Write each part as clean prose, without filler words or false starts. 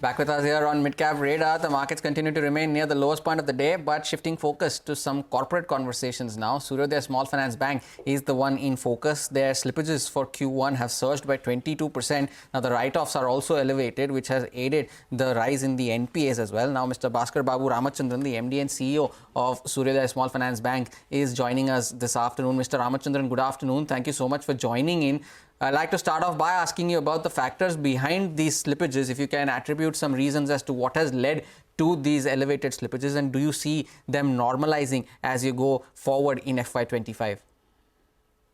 Back with us here on Midcap Radar, the markets continue to remain near the lowest point of the day, but shifting focus to some corporate conversations now. Suryoday Small Finance Bank is the one in focus. Their slippages for Q1 have surged by 22%. Now, the write-offs are also elevated, which has aided the rise in the NPAs as well. Now, Mr. Baskar Babu Ramachandran, the MD and CEO of Suryoday Small Finance Bank, is joining us this afternoon. Mr. Ramachandran, good afternoon. Thank you so much for joining in. I'd like to start off by asking you about the factors behind these slippages, if you can attribute some reasons as to what has led to these elevated slippages, and do you see them normalizing as you go forward in FY25?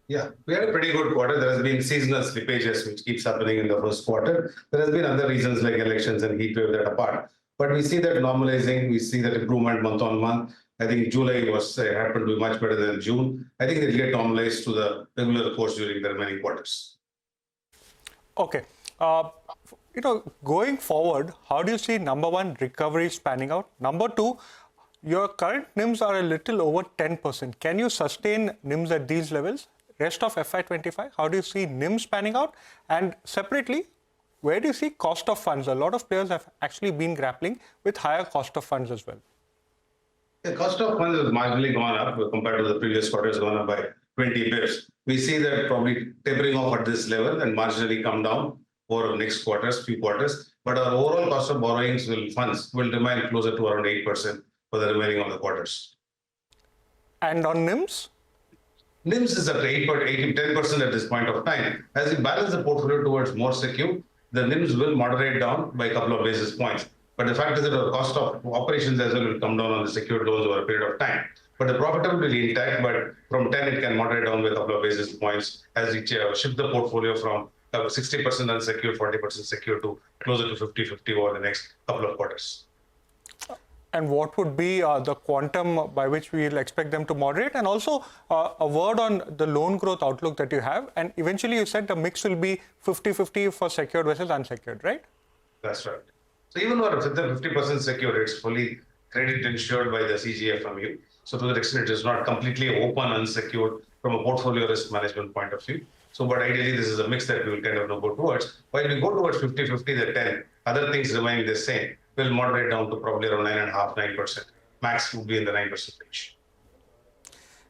Yeah, we had a pretty good quarter. There has been seasonal slippages, which keeps happening in the first quarter. There has been other reasons like elections and heat wave that apart. But we see that normalizing, we see that improvement month on month. I think July happened to be much better than June. I think they'll get normalized to the regular course during the remaining quarters. Okay. Going forward, how do you see, number one, recovery spanning out? Number two, your current NIMs are a little over 10%. Can you sustain NIMs at these levels? Rest of FY25, how do you see NIMs panning out? And separately, where do you see cost of funds? A lot of players have actually been grappling with higher cost of funds as well. The cost of funds has marginally gone up compared to the previous quarter, has gone up by 20 bips. We see that probably tapering off at this level and marginally come down over the next few quarters. But our overall cost of borrowings will remain closer to around 8% for the remaining of the quarters. And on NIMs? NIMs is at 10% at this point of time. As we balance the portfolio towards more secure, the NIMs will moderate down by a couple of basis points. But the fact is that our cost of operations as well will come down on the secured loans over a period of time. But the profitability will be intact, but from 10 it can moderate down with a couple of basis points as we shift the portfolio from 60% unsecured, 40% secure to closer to 50-50 over the next couple of quarters. And what would be the quantum by which we will expect them to moderate? And also a word on the loan growth outlook that you have. And eventually you said the mix will be 50-50 for secured versus unsecured, right? That's right. So even though the 50% secured, it's fully credit insured by the CGFMU. So to that extent, it is not completely open unsecured from a portfolio risk management point of view. So, but ideally, this is a mix that we will kind of go towards. While we go towards 50-50, the 10, other things remain the same. We'll moderate down to probably around 9.5-9%. Max would be in the 9% range.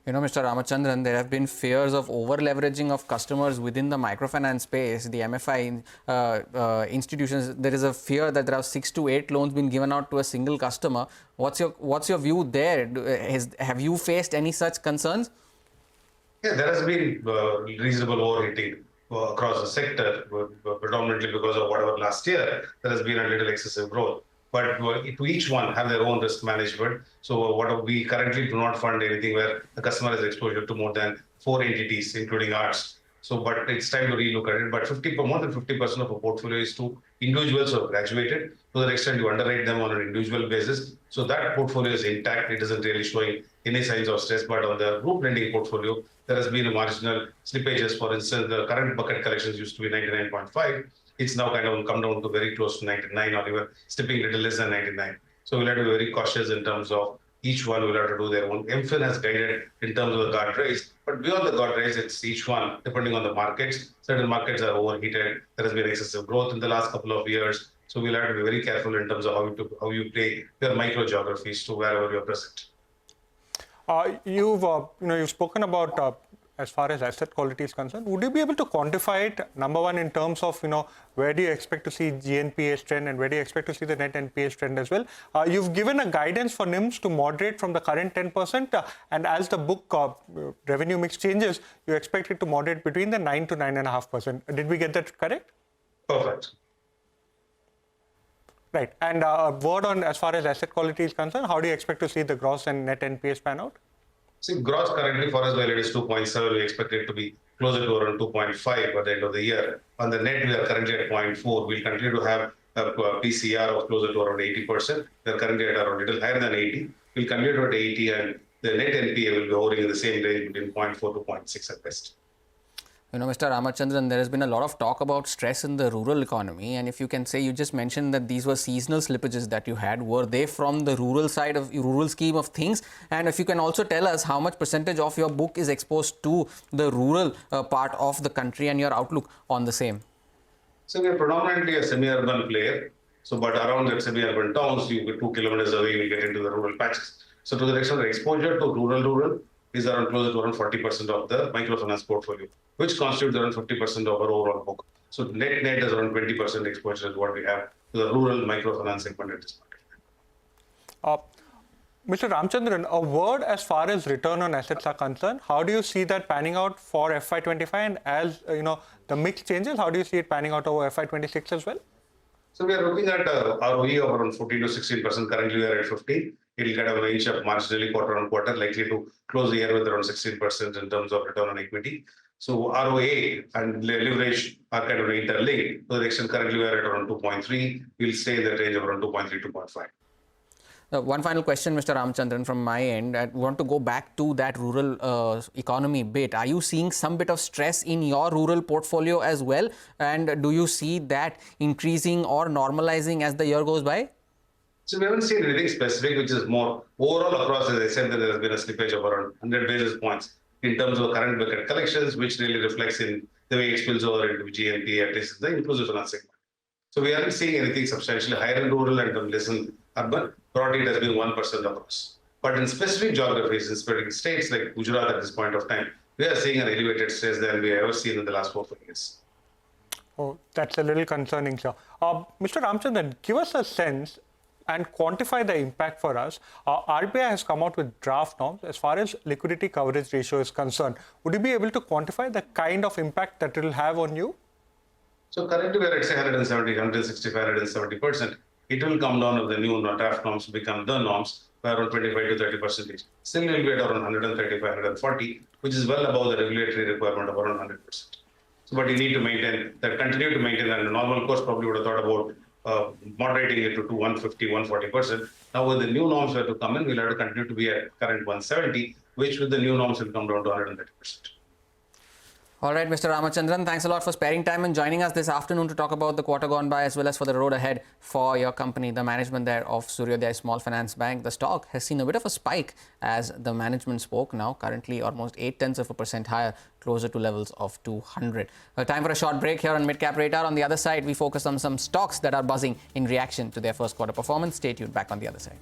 You know, Mr. Ramachandran, there have been fears of over-leveraging of customers within the microfinance space, the MFI institutions. There is a fear that there are 6 to 8 loans being given out to a single customer. What's your view there? Have you faced any such concerns? Yeah, there has been reasonable overheating across the sector, predominantly because of whatever last year, there has been a little excessive growth. But to each one have their own risk management. So what we currently do not fund anything where the customer has exposure to more than 4 entities, including ours. So, but it's time to relook at it. But more than 50% of our portfolio is to individuals who have graduated. To that extent, you underwrite them on an individual basis. So that portfolio is intact. It isn't really showing any signs of stress. But on the group lending portfolio, there has been a marginal slippages. For instance, the current bucket collections used to be 99.5. It's now kind of come down to very close to 99 or even stepping a little less than 99. So we'll have to be very cautious in terms of each one will have to do their own. MFIN has guided in terms of the guardrails, but beyond the guardrails, it's each one, depending on the markets. Certain markets are overheated. There has been excessive growth in the last couple of years. So we'll have to be very careful in terms of how you play your micro geographies to wherever you're present. You've spoken about as far as asset quality is concerned. Would you be able to quantify it, number one, in terms of, where do you expect to see GNPA trend and where do you expect to see the net NPA trend as well? You've given a guidance for NIMs to moderate from the current 10%, and as the book revenue mix changes, you expect it to moderate between the 9 to 9.5%. Did we get that correct? Perfect. Right. And a word on as far as asset quality is concerned, how do you expect to see the gross and net NPA pan out? See, gross currently for us, while it is 2.7, we expect it to be closer to around 2.5 by the end of the year. On the net, we are currently at 0.4. We'll continue to have a PCR of closer to around 80%. We are currently at around a little higher than 80. We'll continue to at 80, and the net NPA will be hovering in the same range between 0.4 to 0.6 at best. You know, Mr. Ramachandran, there has been a lot of talk about stress in the rural economy. And if you can say, you just mentioned that these were seasonal slippages that you had. Were they from the rural side of rural scheme of things? And if you can also tell us how much percentage of your book is exposed to the rural part of the country and your outlook on the same. So we are predominantly a semi-urban player. So, but around the semi-urban towns, you get 2 kilometers away, we get into the rural patches. So, to the extent of exposure to rural is around closer to around 40% of the microfinance portfolio, which constitutes around 50% of our overall book. So, net is around 20% exposure is what we have to the rural microfinance segment at this point. Mr. Ramachandran, a word as far as return on assets are concerned. How do you see that panning out for FY25? And as the mix changes, how do you see it panning out over FY26 as well? So we are looking at ROE of around 14 to 16%. Currently, we are at 15. It will kind of range up marginally quarter on quarter, likely to close the year with around 16% in terms of return on equity. So ROA and leverage are kind of interlinked. To the extent currently we are at around 2.3. We'll stay in the range of around 2.3, 2.5. One final question, Mr. Ramachandran, from my end. I want to go back to that rural economy bit. Are you seeing some bit of stress in your rural portfolio as well? And do you see that increasing or normalizing as the year goes by? So we haven't seen anything specific, which is more overall across, as I said, that there has been a slippage of around 100 basis points in terms of current bucket collections, which really reflects in the way it spills over into GNPA, at least the inclusive finance segment. So we aren't seeing anything substantially higher in rural and less in urban. Broadly, it has been 1% across. But in specific geographies, in specific states like Gujarat at this point of time, we are seeing an elevated stress than we have ever seen in the last 4 years. Oh, that's a little concerning, sir. Mr. Ramachandran, give us a sense and quantify the impact for us. RBI has come out with draft norms as far as liquidity coverage ratio is concerned. Would you be able to quantify the kind of impact that it will have on you? So currently we are at say 170, 165, 170%. It will come down if the new draft norms become the norms by around 25 to 30%. Still will be at around 135, 140, which is well above the regulatory requirement of around 100%. So, but you need to maintain that, continue to maintain that. In a normal course, probably would have thought about moderating it to 150, 140%. Now, with the new norms were to come in, we'll have to continue to be at current 170, which with the new norms will come down to 130%. All right, Mr. Ramachandran, thanks a lot for sparing time and joining us this afternoon to talk about the quarter gone by as well as for the road ahead for your company, the management there of Suryoday Small Finance Bank. The stock has seen a bit of a spike as the management spoke, now currently almost 0.8% higher, closer to levels of 200. Time for a short break here on Midcap Radar. On the other side, we focus on some stocks that are buzzing in reaction to their first quarter performance. Stay tuned, back on the other side.